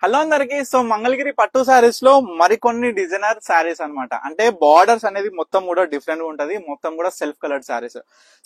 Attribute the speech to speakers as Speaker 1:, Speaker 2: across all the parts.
Speaker 1: Hello అందరికి. So Mangalagiri పట్టు శారీస్ లో మరికొన్ని డిజైనర్ శారీస్ అన్నమాట. అంటే బార్డర్స్ అనేది మొత్తం కూడా డిఫరెంట్ గా ఉంటది. మొత్తం కూడా సెల్ఫ్ కలర్డ్ శారీస్.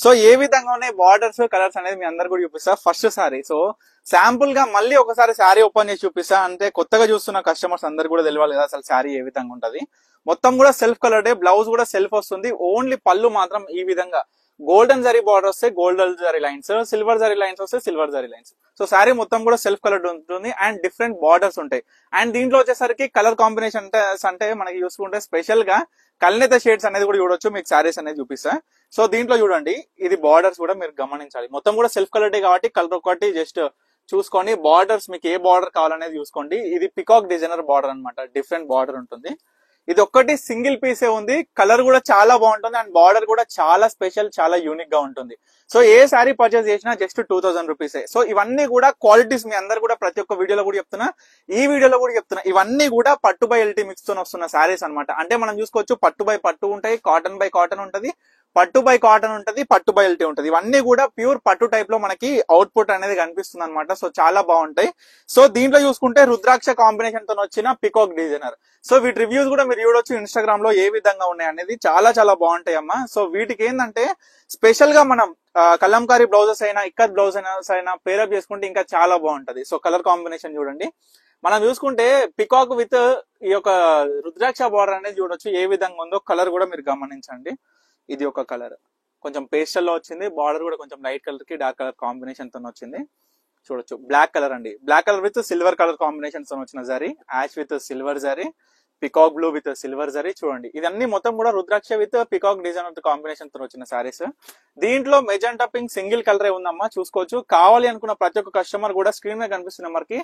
Speaker 1: సో ఏ విధంగా ఉన్నాయి బార్డర్స్ కలర్స్ అనేది మీ అందరు కూడా చూపిస్తా. ఫస్ట్ శారీ. సో శాంపుల్ గా మళ్ళీ ఒకసారి శారీ ఓపెన్ చేసి చూపిస్తా. అంటే కొత్తగా చూస్తున్న కస్టమర్స్ అందరు కూడా తెలియాలి కదా అసలు శారీ ఏ విధంగా ఉంటది. మొత్తం కూడా సెల్ఫ్ కలర్డే. బ్లౌజ్ కూడా సెల్ఫ్ వస్తుంది. ఓన్లీ పళ్ళు మాత్రం ఈ విధంగా గోల్డెన్ జరీ బార్డర్ వస్తే golden zari lines, silver zari lines వస్తే silver zari lines. So sari మొత్తం కూడా సెల్ఫ్ కలర్డ్ ఉంటుంది అండ్ డిఫరెంట్ బార్డర్స్ ఉంటాయి. అండ్ దీంట్లో వచ్చేసరికి కలర్ కాంబినేషన్ అంటే మనకి చూసుకుంటే స్పెషల్ గా కల్నేత షేడ్స్ అనేది కూడా చూడొచ్చు. మీకు శారీస్ అనేది చూపిస్తా. సో దీంట్లో చూడండి, ఇది బార్డర్స్ కూడా మీరు గమనించాలి. మొత్తం కూడా సెల్ఫ్ కలర్డే కాబట్టి కలర్ ఒకటి జస్ట్ చూసుకోండి. బార్డర్స్ మీకు ఏ బార్డర్ కావాలనేది చూసుకోండి. ఇది పికాక్ డిజైనర్ బార్డర్ అన్నమాట. డిఫరెంట్ బార్డర్ ఉంటుంది. ఇది ఒక్కటి సింగిల్ పీసే ఉంది. కలర్ కూడా చాలా బాగుంటుంది అండ్ బార్డర్ కూడా చాలా స్పెషల్, చాలా యూనిక్ గా ఉంటుంది. సో ఏ శారీ పర్చేస్ చేసినా జస్ట్ 2000 రూపీసే. సో ఇవన్నీ కూడా క్వాలిటీస్ మీ అందరు కూడా ప్రతి ఒక్క వీడియోలో కూడా చెప్తున్నా, ఈ వీడియోలో కూడా చెప్తున్నా. ఇవన్నీ కూడా పట్టు బై ఎల్టీ మిక్స్ తో వస్తున్న శారీస్ అన్నమాట. అంటే మనం చూసుకోవచ్చు పట్టు బై పట్టు ఉంటాయి, కాటన్ బై కాటన్ ఉంటది, పట్టు బై కాటన్ ఉంటది, పట్టు బై ఎల్టీ ఉంటది. ఇవన్నీ కూడా ప్యూర్ పట్టు టైప్ లో మనకి అవుట్పుట్ అనేది కనిపిస్తుంది అనమాట. సో చాలా బాగుంటాయి. సో దీంట్లో చూసుకుంటే రుద్రాక్ష కాంబినేషన్ తో వచ్చిన పికాక్ డిజైనర్. సో వీటి రివ్యూస్ కూడా మీరు చూడొచ్చు ఇన్స్టాగ్రామ్ లో ఏ విధంగా ఉన్నాయి అనేది. చాలా చాలా బాగుంటాయి అమ్మా. సో వీటికి ఏంటంటే స్పెషల్ గా మనం కలంకారీ బ్లౌజెస్ అయినా ఇక్కత్ బ్లౌజెస్ అయినా పేరప్ చేసుకుంటే ఇంకా చాలా బాగుంటది. సో కలర్ కాంబినేషన్ చూడండి. మనం చూసుకుంటే పికాక్ విత్ ఈ యొక్క రుద్రాక్ష బార్డర్ అనేది చూడొచ్చు ఏ విధంగా ఉందో. కలర్ కూడా మీరు గమనించండి. ఇది ఒక కలర్ కొంచెం పేస్టల్ లో వచ్చింది. బార్డర్ కూడా కొంచెం లైట్ కలర్ కి డార్క్ కలర్ కాంబినేషన్ తో వచ్చింది. చూడొచ్చు బ్లాక్ కలర్ అండి. Black colour with silver colour combination తో వచ్చిన zari, ash with silver zari, peacock blue with silver zari. చూడండి ఇదన్నీ మొత్తం కూడా rudraksha with peacock design combination తో వచ్చిన సారీస్. దీంట్లో మెజెంటా పింక్ సింగిల్ కలరే ఉందమ్మా. చూసుకోవచ్చు. కావాలి అనుకున్న ప్రతి ఒక్క కస్టమర్ కూడా స్క్రీన్ మీద కనిపిస్తున్న నెంబర్ కి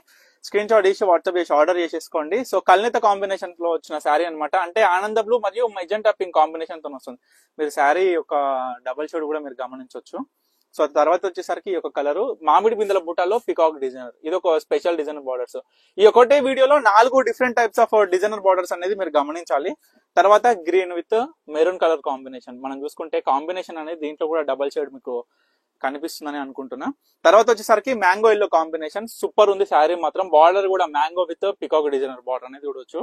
Speaker 1: స్క్రీన్ షాట్ చేసి వాట్సాప్ చేసి ఆర్డర్ చేసేసుకోండి. సో కల్నేత కాంబినేషన్ లో వచ్చిన శారీ అనమాట. అంటే ఆనంద బ్లూ మరియు మెజెంటా పింక్ కాంబినేషన్ తో వస్తుంది. మీరు శారీ యొక్క డబుల్ షేడ్ కూడా మీరు గమనించవచ్చు. సో తర్వాత వచ్చేసరికి ఈ యొక్క కలర్ మామిడి బిందెల బుట్టాలో పికాక్ డిజైనర్. ఇది ఒక స్పెషల్ డిజైనర్ బార్డర్స్. ఈ ఒకటే వీడియోలో 4 different types of designer borders అనేది మీరు గమనించాలి. తర్వాత green with maroon colour combination. మనం చూసుకుంటే కాంబినేషన్ అనేది దీంట్లో కూడా డబల్ షేడ్ మీకు కనిపిస్తుందని అనుకుంటున్నా. తర్వాత వచ్చేసరికి మ్యాంగో ఎల్లో కాంబినేషన్. సూపర్ ఉంది శారీ మాత్రం. బార్డర్ కూడా mango with peacock designer border అనేది చూడొచ్చు.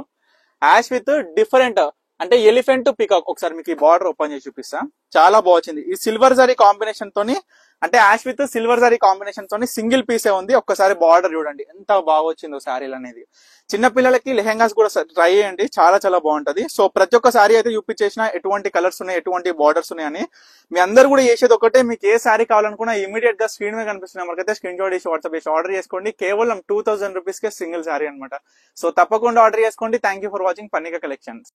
Speaker 1: యాష్ విత్ డిఫరెంట్ అంటే ఎలిఫెంట్ పికాక్. ఒకసారి మీకు ఈ బార్డర్ ఓపెన్ చేసి చూపిస్తా. చాలా బాగుంది. ఈ సిల్వర్ జరీ కాంబినేషన్ తోని అంటే ash with silver zari combination తోని సింగిల్ పీసే ఉంది. ఒక్కసారి బార్డర్ చూడండి ఎంత బాగా వచ్చిందో శారీలు అనేది. చిన్న పిల్లలకి లెహెంగాస్ కూడా ట్రై చేయండి. చాలా చాలా బాగుంటది. సో ప్రతి ఒక్క శారీ అయితే చూపించేసిన ఎటువంటి కలర్స్ ఉన్నాయి, ఎటువంటి బార్డర్స్ ఉన్నాయని. మీ అందరు కూడా చేసేది ఒకటే, మీకు ఏ శారీ కావాలనుకున్నా ఇమీడియట్ గా స్క్రీన్ మీద కనిపిస్తున్న మనకైతే స్క్రీన్ షాట్ చేసి వాట్సాప్ చేసి ఆర్డర్ చేసుకోండి. కేవలం 2000 రూపీస్ కే సింగిల్ శారీ అనమాట. సో తప్పకుండా ఆర్డర్ చేసుకోండి. Thank you for watching Pannika collections.